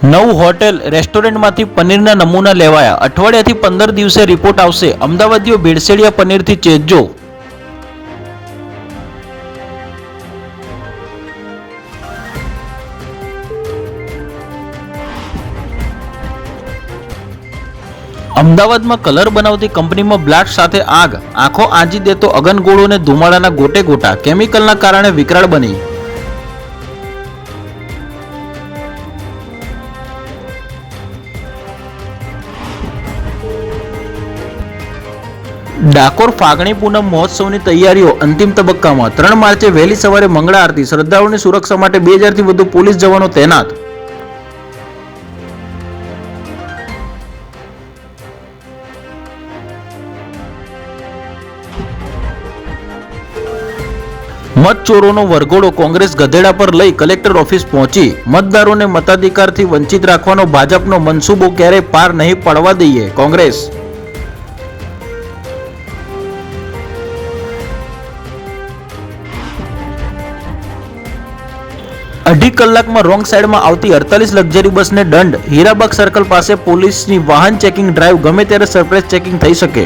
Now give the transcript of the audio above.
નવ હોટેલ રેસ્ટોરન્ટમાંથી પનીરના નમૂના લેવાયા। અઠવાડિયાથી 15 દિવસે રિપોર્ટ આવશે। અમદાવાદીઓ ભેળસેળિયા પનીરથી ચેતજો। અમદાવાદમાં કલર બનાવતી કંપનીમાં બ્લાસ્ટ સાથે આગ। આંખો આંજી દેતો અગનગોળો અને ધુમાડાના ગોટે ગોટા। કેમિકલના કારણે વિકરાળ બની। ડાકોર ફાગણી પૂનમ મહોત્સવની તૈયારીઓ અંતિમ તબક્કામાં। 3 માર્ચે વહેલી સવારે મંગળા આરતી। શ્રદ્ધાળુઓની સુરક્ષા માટે 2000થી વધુ પોલીસ જવાનો તૈનાત। મતચોરોનો વરઘોડો કોંગ્રેસ ગધેડા પર લઈ કલેક્ટર ઓફિસ પહોંચી। મતદારોને મતાધિકારથી વંચિત રાખવાનો ભાજપનો મનસૂબો ક્યારેય પાર નહીં પાડવા દઈએ કોંગ્રેસ। 2.5 કલાકમાં રોંગ સાઈડમાં આવતી 48 લક્ઝરી બસને દંડ। હીરાબાગ સર્કલ પાસે પોલીસની વાહન ચેકિંગ ડ્રાઈવ। ગમે ત્યારે સરપ્રાઇઝ ચેકિંગ થઈ શકે।